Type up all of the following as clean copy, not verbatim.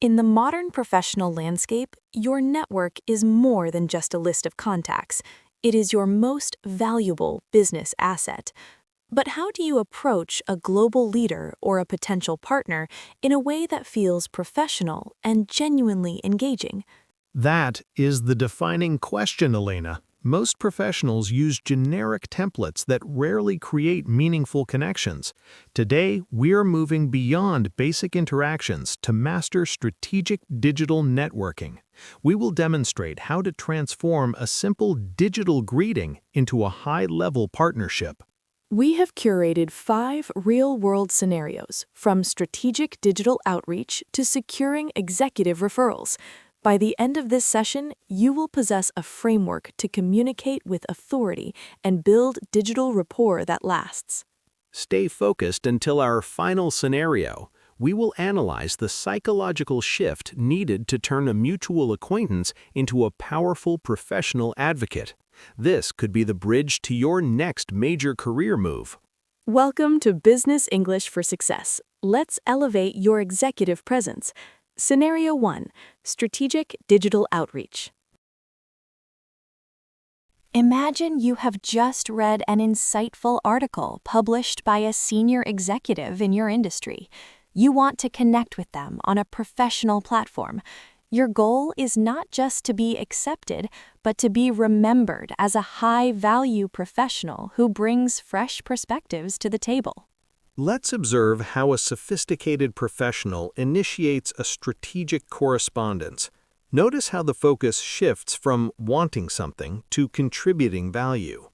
In the modern professional landscape, your network is more than just a list of contacts. It is your most valuable business asset. But how do you approach a global leader or a potential partner in a way that feels professional and genuinely engaging? That is the defining question, Elena. Most professionals use generic templates that rarely create meaningful connections. Today, we're moving beyond basic interactions to master strategic digital networking. We will demonstrate how to transform a simple digital greeting into a high-level partnership. We have curated 5 real-world scenarios, from strategic digital outreach to securing executive referrals. By the end of this session, you will possess a framework to communicate with authority and build digital rapport that lasts. Stay focused until our final scenario. We will analyze the psychological shift needed to turn a mutual acquaintance into a powerful professional advocate. This could be the bridge to your next major career move. Welcome to Business English for Success. Let's elevate your executive presence. Scenario 1. Strategic Digital Outreach. Imagine you have just read an insightful article published by a senior executive in your industry. You want to connect with them on a professional platform. Your goal is not just to be accepted, but to be remembered as a high-value professional who brings fresh perspectives to the table. Let's observe how a sophisticated professional initiates a strategic correspondence. Notice how the focus shifts from wanting something to contributing value.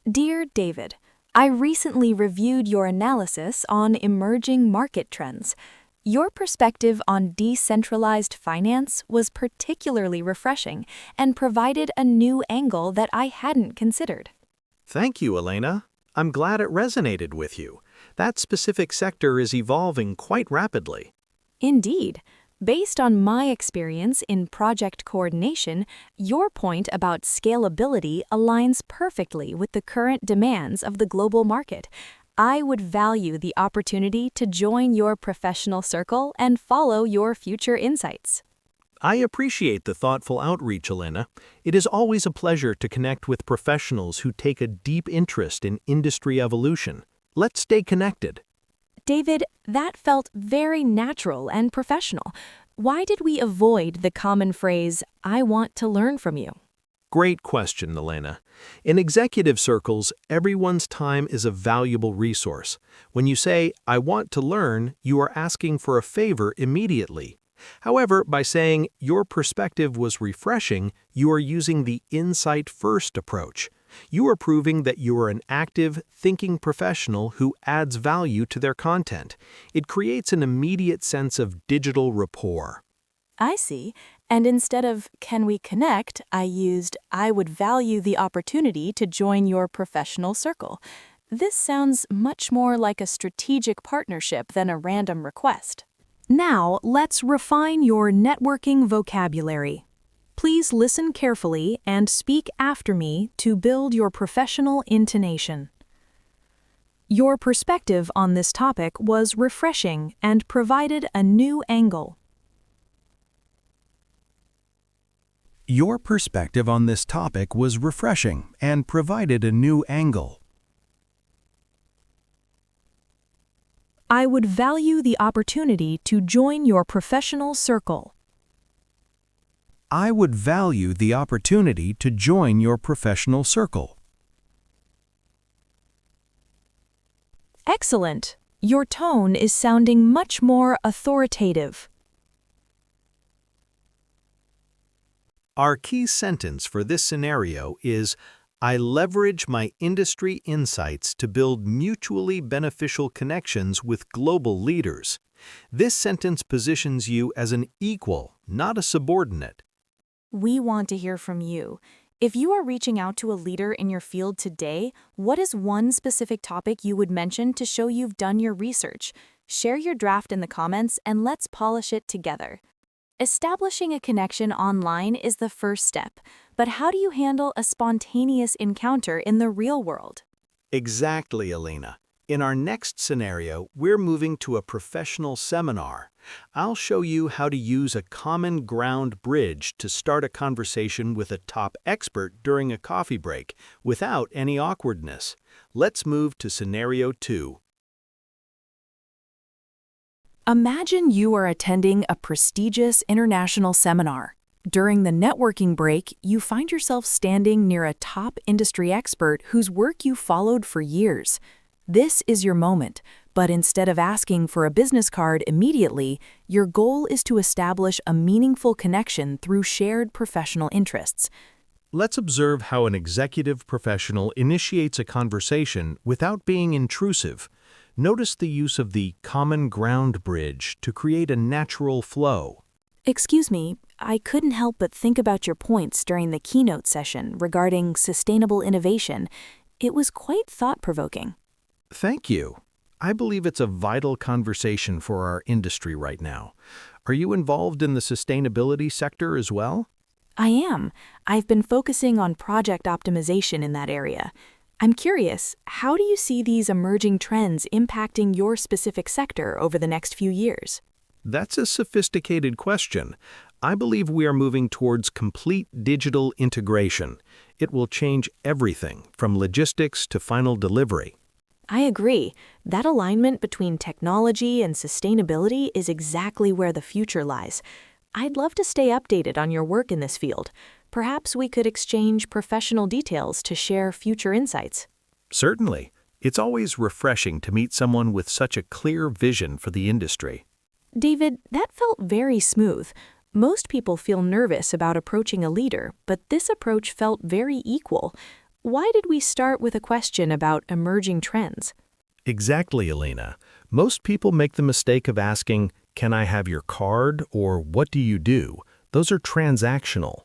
Dear David, I recently reviewed your analysis on emerging market trends. Your perspective on decentralized finance was particularly refreshing and provided a new angle that I hadn't considered. Thank you, Elena. I'm glad it resonated with you. That specific sector is evolving quite rapidly. Indeed. Based on my experience in project coordination, your point about scalability aligns perfectly with the current demands of the global market. I would value the opportunity to join your professional circle and follow your future insights. I appreciate the thoughtful outreach, Elena. It is always a pleasure to connect with professionals who take a deep interest in industry evolution. Let's stay connected. David, that felt very natural and professional. Why did we avoid the common phrase, "I want to learn from you"? Great question, Elena. In executive circles, everyone's time is a valuable resource. When you say, "I want to learn," you are asking for a favor immediately. However, by saying, "Your perspective was refreshing," you are using the insight-first approach. You are proving that you are an active, thinking professional who adds value to their content. It creates an immediate sense of digital rapport. I see. And instead of "can we connect," I used "I would value the opportunity to join your professional circle." This sounds much more like a strategic partnership than a random request. Now, let's refine your networking vocabulary. Please listen carefully and speak after me to build your professional intonation. Your perspective on this topic was refreshing and provided a new angle. Your perspective on this topic was refreshing and provided a new angle. I would value the opportunity to join your professional circle. I would value the opportunity to join your professional circle. Excellent. Your tone is sounding much more authoritative. Our key sentence for this scenario is, "I leverage my industry insights to build mutually beneficial connections with global leaders." This sentence positions you as an equal, not a subordinate. We want to hear from you. If you are reaching out to a leader in your field today, what is one specific topic you would mention to show you've done your research? Share your draft in the comments and let's polish it together. Establishing a connection online is the first step, but how do you handle a spontaneous encounter in the real world? Exactly, Elena. In our next scenario, we're moving to a professional seminar. I'll show you how to use a common ground bridge to start a conversation with a top expert during a coffee break without any awkwardness. Let's move to scenario 2. Imagine you are attending a prestigious international seminar. During the networking break, you find yourself standing near a top industry expert whose work you followed for years. This is your moment, but instead of asking for a business card immediately, your goal is to establish a meaningful connection through shared professional interests. Let's observe how an executive professional initiates a conversation without being intrusive. Notice the use of the common ground bridge to create a natural flow. Excuse me, I couldn't help but think about your points during the keynote session regarding sustainable innovation. It was quite thought-provoking. Thank you. I believe it's a vital conversation for our industry right now. Are you involved in the sustainability sector as well? I am. I've been focusing on project optimization in that area. I'm curious, how do you see these emerging trends impacting your specific sector over the next few years? That's a sophisticated question. I believe we are moving towards complete digital integration. It will change everything from logistics to final delivery. I agree. That alignment between technology and sustainability is exactly where the future lies. I'd love to stay updated on your work in this field. Perhaps we could exchange professional details to share future insights. Certainly. It's always refreshing to meet someone with such a clear vision for the industry. David, that felt very smooth. Most people feel nervous about approaching a leader, but this approach felt very equal. Why did we start with a question about emerging trends? Exactly, Elena. Most people make the mistake of asking, "Can I have your card?" or "What do you do?" Those are transactional.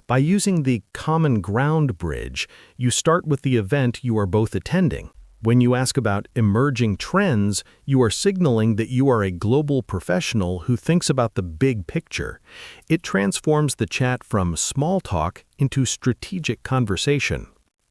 By using the common ground bridge, you start with the event you are both attending. When you ask about emerging trends, you are signaling that you are a global professional who thinks about the big picture. It transforms the chat from small talk into strategic conversation.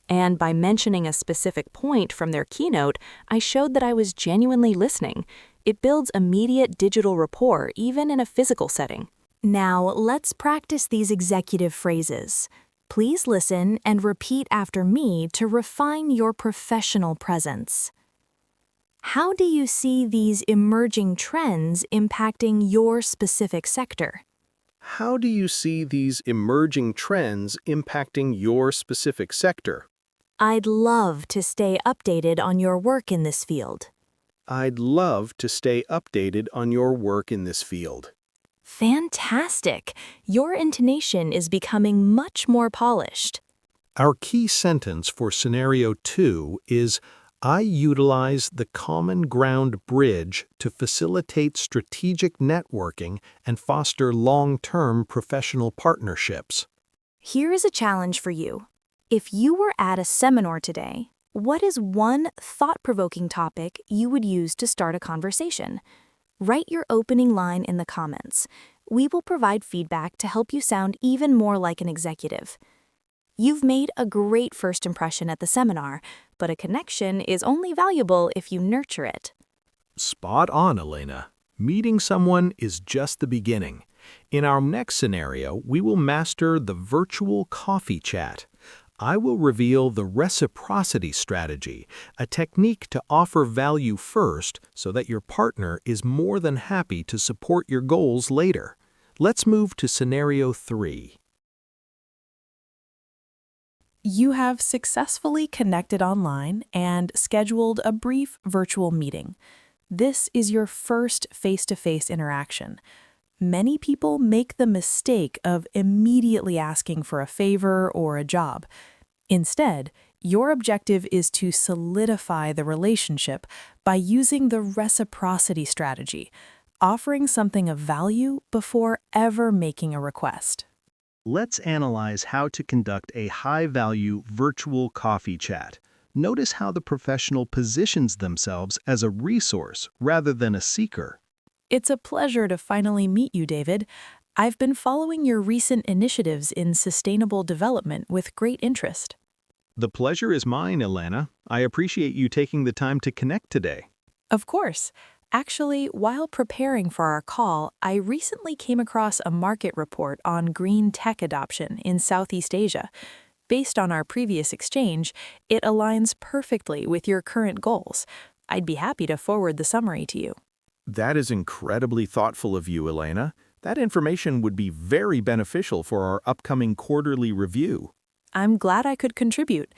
And by mentioning a specific point from their keynote, I showed that I was genuinely listening. It builds immediate digital rapport even in a physical setting. Now, let's practice these executive phrases. Please listen and repeat after me to refine your professional presence. How do you see these emerging trends impacting your specific sector? How do you see these emerging trends impacting your specific sector? I'd love to stay updated on your work in this field. I'd love to stay updated on your work in this field. Fantastic! Your intonation is becoming much more polished. Our key sentence for scenario 2 is, I utilize the common ground bridge to facilitate strategic networking and foster long-term professional partnerships. Here is a challenge for you. If you were at a seminar today, what is one thought-provoking topic you would use to start a conversation? Write your opening line in the comments. We will provide feedback to help you sound even more like an executive. You've made a great first impression at the seminar, but a connection is only valuable if you nurture it. Spot on, Elena. Meeting someone is just the beginning. In our next scenario, we will master the virtual coffee chat. I will reveal the reciprocity strategy, a technique to offer value first so that your partner is more than happy to support your goals later. Let's move to scenario 3. You have successfully connected online and scheduled a brief virtual meeting. This is your first face-to-face interaction. Many people make the mistake of immediately asking for a favor or a job. Instead, your objective is to solidify the relationship by using the reciprocity strategy, offering something of value before ever making a request. Let's analyze how to conduct a high-value virtual coffee chat. Notice how the professional positions themselves as a resource rather than a seeker. It's a pleasure to finally meet you, David. I've been following your recent initiatives in sustainable development with great interest. The pleasure is mine, Elena. I appreciate you taking the time to connect today. Of course. Actually, while preparing for our call, I recently came across a market report on green tech adoption in Southeast Asia. Based on our previous exchange, it aligns perfectly with your current goals. I'd be happy to forward the summary to you. That is incredibly thoughtful of you, Elena. That information would be very beneficial for our upcoming quarterly review. I'm glad I could contribute.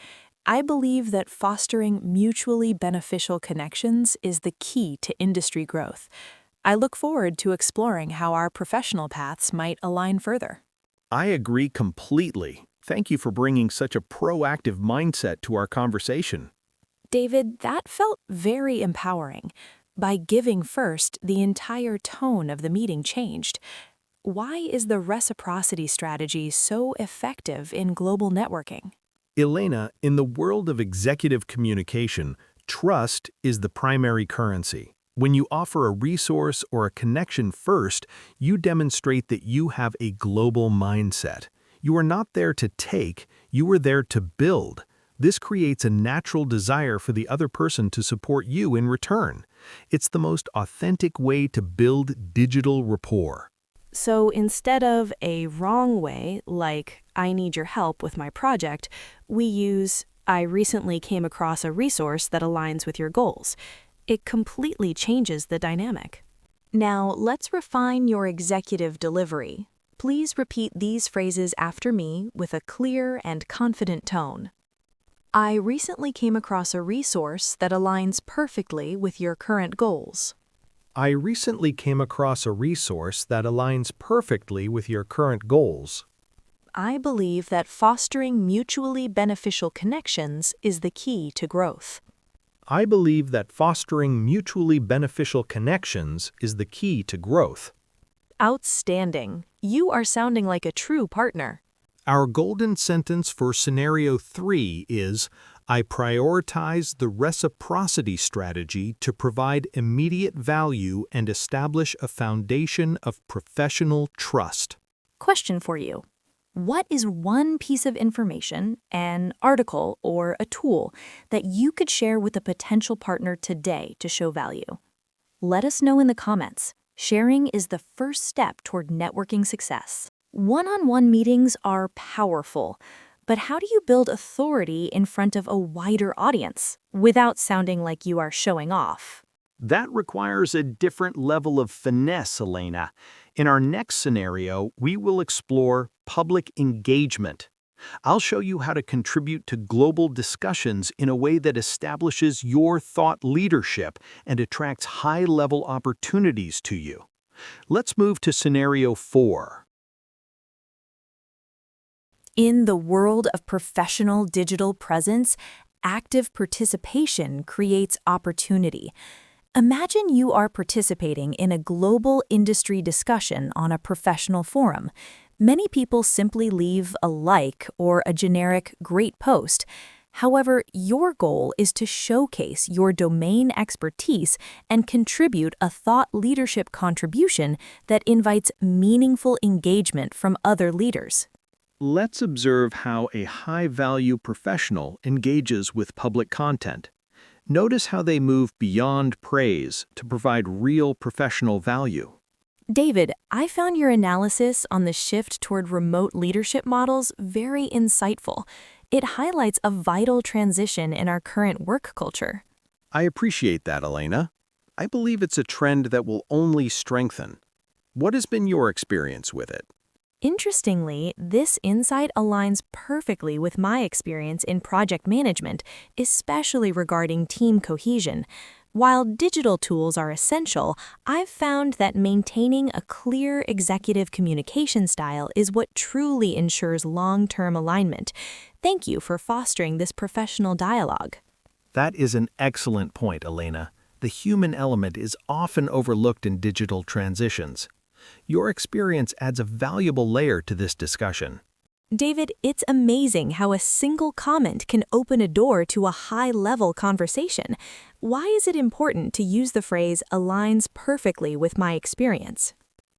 I believe that fostering mutually beneficial connections is the key to industry growth. I look forward to exploring how our professional paths might align further. I agree completely. Thank you for bringing such a proactive mindset to our conversation. David, that felt very empowering. By giving first, the entire tone of the meeting changed. Why is the reciprocity strategy so effective in global networking? Elena, in the world of executive communication, trust is the primary currency. When you offer a resource or a connection first, you demonstrate that you have a global mindset. You are not there to take, you are there to build. This creates a natural desire for the other person to support you in return. It's the most authentic way to build digital rapport. So instead of a wrong way, like, I need your help with my project, we use, I recently came across a resource that aligns with your goals. It completely changes the dynamic. Now, let's refine your executive delivery. Please repeat these phrases after me with a clear and confident tone. I recently came across a resource that aligns perfectly with your current goals. I recently came across a resource that aligns perfectly with your current goals. I believe that fostering mutually beneficial connections is the key to growth. I believe that fostering mutually beneficial connections is the key to growth. Outstanding. You are sounding like a true partner. Our golden sentence for scenario 3 is, I prioritize the reciprocity strategy to provide immediate value and establish a foundation of professional trust. Question for you. What is one piece of information, an article, or a tool that you could share with a potential partner today to show value? Let us know in the comments. Sharing is the first step toward networking success. One-on-one meetings are powerful, but how do you build authority in front of a wider audience without sounding like you are showing off? That requires a different level of finesse, Elena. In our next scenario, we will explore public engagement. I'll show you how to contribute to global discussions in a way that establishes your thought leadership and attracts high-level opportunities to you. Let's move to scenario 4. In the world of professional digital presence, active participation creates opportunity. Imagine you are participating in a global industry discussion on a professional forum. Many people simply leave a like or a generic great post. However, your goal is to showcase your domain expertise and contribute a thought leadership contribution that invites meaningful engagement from other leaders. Let's observe how a high-value professional engages with public content. Notice how they move beyond praise to provide real professional value. David, I found your analysis on the shift toward remote leadership models very insightful. It highlights a vital transition in our current work culture. I appreciate that, Elena. I believe it's a trend that will only strengthen. What has been your experience with it? Interestingly, this insight aligns perfectly with my experience in project management, especially regarding team cohesion. While digital tools are essential, I've found that maintaining a clear executive communication style is what truly ensures long-term alignment. Thank you for fostering this professional dialogue. That is an excellent point, Elena. The human element is often overlooked in digital transitions. Your experience adds a valuable layer to this discussion. David, it's amazing how a single comment can open a door to a high-level conversation. Why is it important to use the phrase aligns perfectly with my experience?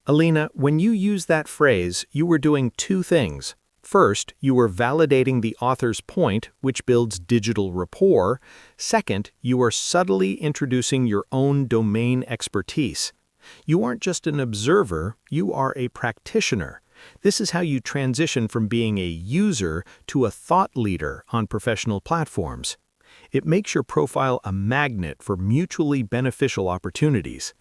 Elena, when you use that phrase, you were doing two things. First, you are validating the author's point, which builds digital rapport. Second, you are subtly introducing your own domain expertise. You aren't just an observer, you are a practitioner. This is how you transition from being a user to a thought leader on professional platforms. It makes your profile a magnet for mutually beneficial opportunities.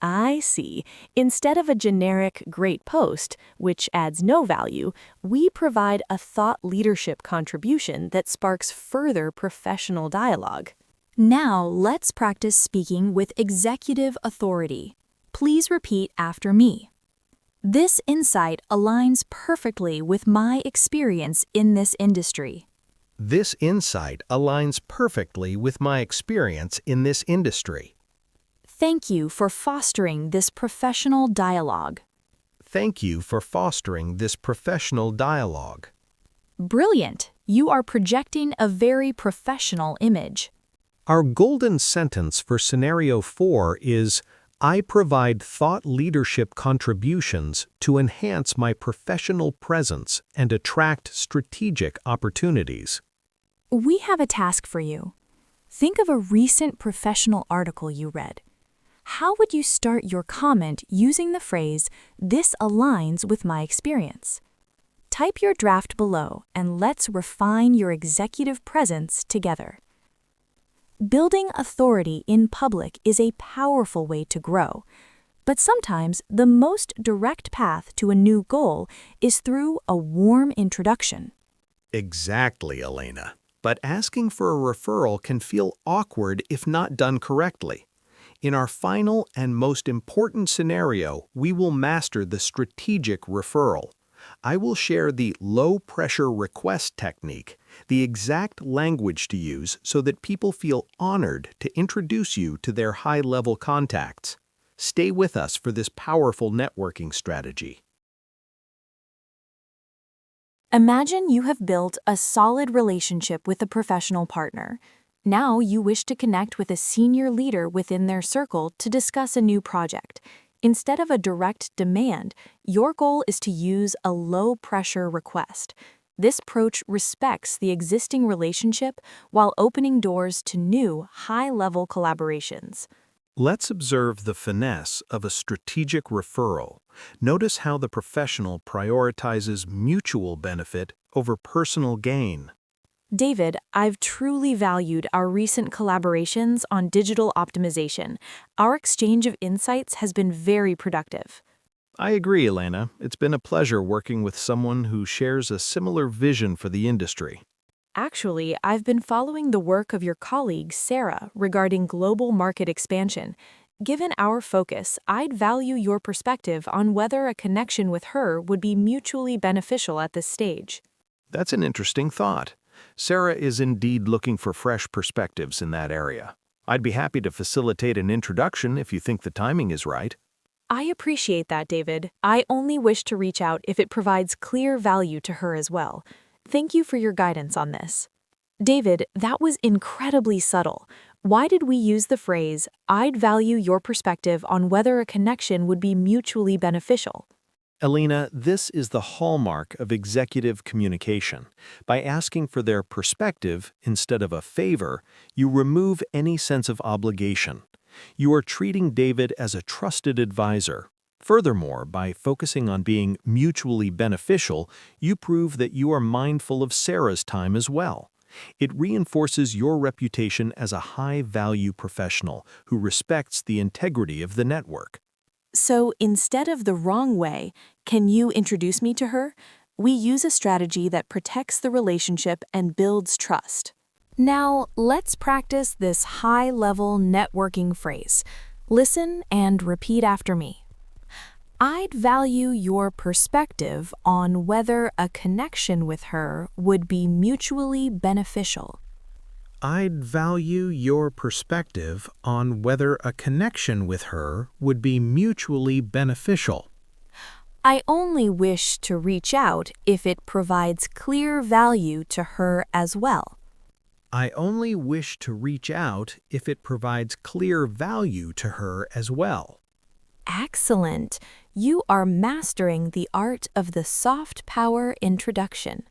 I see. Instead of a generic great post, which adds no value, we provide a thought leadership contribution that sparks further professional dialogue. Now, let's practice speaking with executive authority. Please repeat after me. This insight aligns perfectly with my experience in this industry. This insight aligns perfectly with my experience in this industry. Thank you for fostering this professional dialogue. Thank you for fostering this professional dialogue. Brilliant! You are projecting a very professional image. Our golden sentence for Scenario 4 is, I provide thought leadership contributions to enhance my professional presence and attract strategic opportunities. We have a task for you. Think of a recent professional article you read. How would you start your comment using the phrase, "This aligns with my experience"? Type your draft below and let's refine your executive presence together. Building authority in public is a powerful way to grow, but sometimes the most direct path to a new goal is through a warm introduction. Exactly, Elena. But asking for a referral can feel awkward if not done correctly. In our final and most important scenario, we will master the strategic referral. I will share the low-pressure request technique, the exact language to use so that people feel honored to introduce you to their high-level contacts. Stay with us for this powerful networking strategy. Imagine you have built a solid relationship with a professional partner. Now you wish to connect with a senior leader within their circle to discuss a new project. Instead of a direct demand, your goal is to use a low-pressure request. This approach respects the existing relationship while opening doors to new, high-level collaborations. Let's observe the finesse of a strategic referral. Notice how the professional prioritizes mutual benefit over personal gain. David, I've truly valued our recent collaborations on digital optimization. Our exchange of insights has been very productive. I agree, Elena. It's been a pleasure working with someone who shares a similar vision for the industry. Actually, I've been following the work of your colleague, Sarah, regarding global market expansion. Given our focus, I'd value your perspective on whether a connection with her would be mutually beneficial at this stage. That's an interesting thought. Sarah is indeed looking for fresh perspectives in that area. I'd be happy to facilitate an introduction if you think the timing is right. I appreciate that, David. I only wish to reach out if it provides clear value to her as well. Thank you for your guidance on this. David, that was incredibly subtle. Why did we use the phrase, I'd value your perspective on whether a connection would be mutually beneficial? Elena, this is the hallmark of executive communication. By asking for their perspective instead of a favor, you remove any sense of obligation. You are treating David as a trusted advisor. Furthermore, by focusing on being mutually beneficial, you prove that you are mindful of Sarah's time as well. It reinforces your reputation as a high-value professional who respects the integrity of the network. So instead of the wrong way, can you introduce me to her? We use a strategy that protects the relationship and builds trust. Now, let's practice this high-level networking phrase. Listen and repeat after me. I'd value your perspective on whether a connection with her would be mutually beneficial. I'd value your perspective on whether a connection with her would be mutually beneficial. I only wish to reach out if it provides clear value to her as well. I only wish to reach out if it provides clear value to her as well. Excellent. You are mastering the art of the soft power introduction.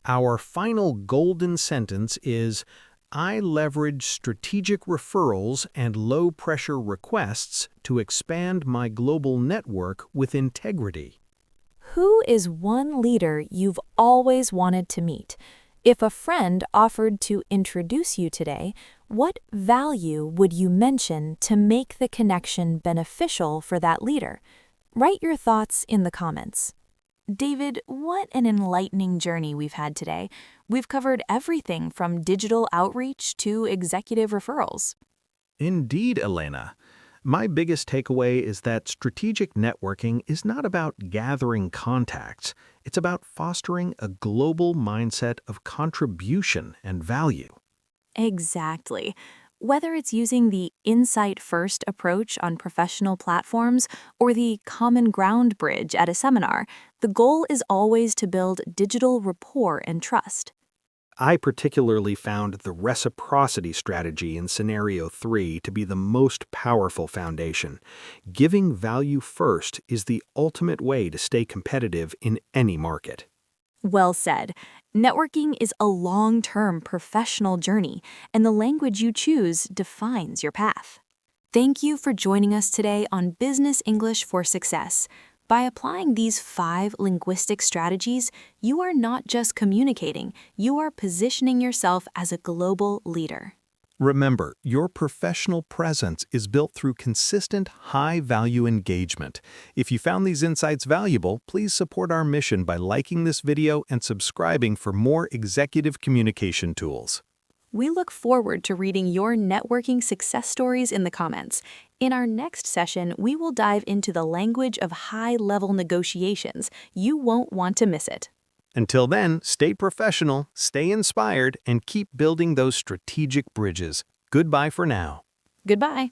Our final golden sentence is, I leverage strategic referrals and low-pressure requests to expand my global network with integrity. Who is one leader you've always wanted to meet? If a friend offered to introduce you today, what value would you mention to make the connection beneficial for that leader? Write your thoughts in the comments. David, what an enlightening journey we've had today. We've covered everything from digital outreach to executive referrals. Indeed, Elena. My biggest takeaway is that strategic networking is not about gathering contacts. It's about fostering a global mindset of contribution and value. Exactly. Whether it's using the insight-first approach on professional platforms or the common ground bridge at a seminar, the goal is always to build digital rapport and trust. I particularly found the reciprocity strategy in Scenario 3 to be the most powerful foundation. Giving value first is the ultimate way to stay competitive in any market. Well said. Networking is a long-term professional journey, and the language you choose defines your path. Thank you for joining us today on Business English for Success. By applying these 5 linguistic strategies, you are not just communicating, you are positioning yourself as a global leader. Remember, your professional presence is built through consistent, high-value engagement. If you found these insights valuable, please support our mission by liking this video and subscribing for more executive communication tools. We look forward to reading your networking success stories in the comments. In our next session, we will dive into the language of high-level negotiations. You won't want to miss it. Until then, stay professional, stay inspired, and keep building those strategic bridges. Goodbye for now. Goodbye.